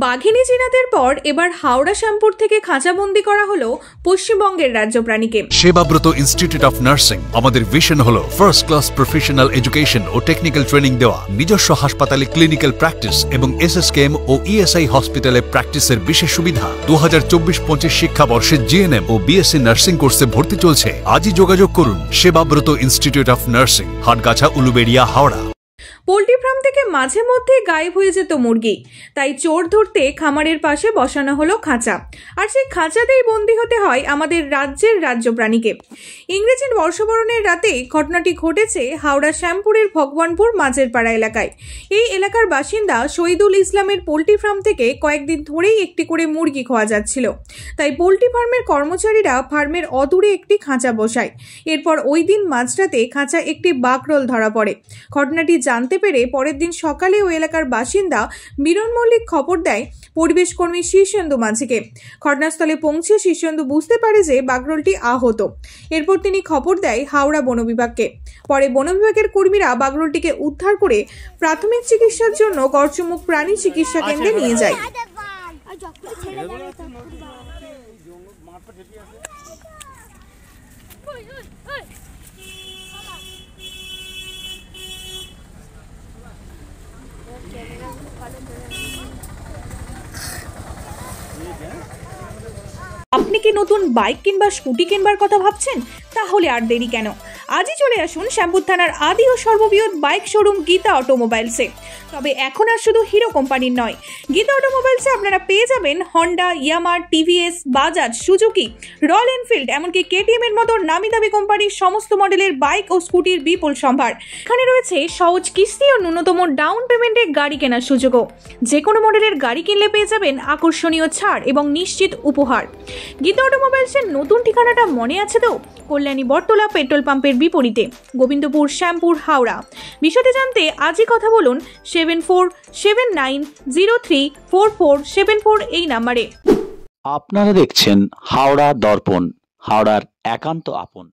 বাঘিনী জিনাতের পর এবার হাওড়া শ্যামপুর থেকে খাঁচাবন্দি করা হলো পশ্চিমবঙ্গের রাজ্য প্রাণীকে। সেবাব্রত ইনস্টিটিউট অফ নার্সিং আমাদের ভিশন হলো ফার্স্ট ক্লাস প্রফেশনাল এডুকেশন ও টেকনিক্যাল ট্রেনিং দেওয়া, নিজস্ব হাসপাতালে ক্লিনিক্যাল প্র্যাকটিস এবং এসএসকেএম ও ইএসআই হসপিটালে প্র্যাকটিসের বিশেষ সুবিধা। 2024-25 শিক্ষাবর্ষে জিএনএম ও বিএসসি নার্সিং কোর্সে ভর্তি চলছে। আজই যোগাযোগ করুন Sebabrata institute of nursing, Hatgachha, Uluberia, Howrah. Poultry farm থেকে মাঝে মধ্যে গায়েব হয়ে যেত মুরগি, তাই চোর ধরতে খামারের পাশে বসানো হলো খাঁচা, আর সেই খাঁচাতেই বন্দী হতে হয় আমাদের রাজ্যের রাজ্য প্রাণীকে। ইংরেজি বর্ষবরণের রাতে ঘটনাটি ঘটেছে হাওড়া শ্যামপুরের ভগবানপুর মাঝের পাড়া এলাকায়। এই এলাকার বাসিন্দা শহীদুল ইসলামের পোল্ট্রি ফার্ম থেকে কয়েকদিন ধরেই একটি করে মুরগি খোয়া যাচ্ছিল, তাই পোল্ট্রি ফার্মের কর্মচারীরা ফার্মের অদূরে একটি খাঁচা বসায়। এরপর ওই দিন মাঝরাতে খাঁচা একটি বাকরোল ধরা পড়ে। ঘটনাটি জানতে পেরে পরের দিন সকালে ওই এলাকার বাসিন্দা মিলন মল্লিক খবর দেয় পরিবেশ কর্মী শীর্ষেন্দু মাঝিকে। ঘটনাস্থলে পৌঁছে শীর্ষেন্দু বুঝতে পারে যে বাগরোলটি আহত। এরপর তিনি খবর দেয় হাওড়া বন বিভাগকে। পরে বন বিভাগের কর্মীরা বাগরোলটিকে উদ্ধার করে প্রাথমিক চিকিৎসার জন্য গড়চুমুক প্রাণী চিকিৎসা কেন্দ্রে নিয়ে যায়। আপনি কি নতুন বাইক কিংবা স্কুটি কিনবার কথা ভাবছেন? তাহলে আর দেরি কেন, আজই চলে আসুন শ্যামপুর থানার আদি ও সর্ববৃহৎ বাইক শোরুম গীতা অটোমোবাইলসে। তবে এখন আর শুধু হিরো কোম্পানির নয়, গীতা অটোমোবাইলসে আপনারা পেয়ে যাবেন Honda, Yamaha, TVS, Bajaj, Suzuki, royal Enfield, এমনকি কেটিএম এর মতো নামি দামি কোম্পানির সমস্ত মডেলের বাইক ও স্কুটির বিপুল সম্ভার। এখানে রয়েছে সহজ কিস্তি ও ন্যূনতম ডাউন পেমেন্টে গাড়ি কেনার সুযোগও। যে কোনো মডেলের গাড়ি কিনলে পেয়ে যাবেন আকর্ষণীয় ছাড় এবং নিশ্চিত উপহার। গীতা অটোমোবাইলসের নতুন ঠিকানাটা মনে আছে তো? কল্যাণী বটতলা পেট্রোল পাম্পের বিপরীতে, গোবিন্দপুর, শ্যামপুর, হাওড়া। বিষয়টি জানতে আজই কথা বলুন 7479034474 এই নাম্বারে। আপনারা দেখছেন হাওড়া দর্পণ, হাওড়ার একান্ত আপন।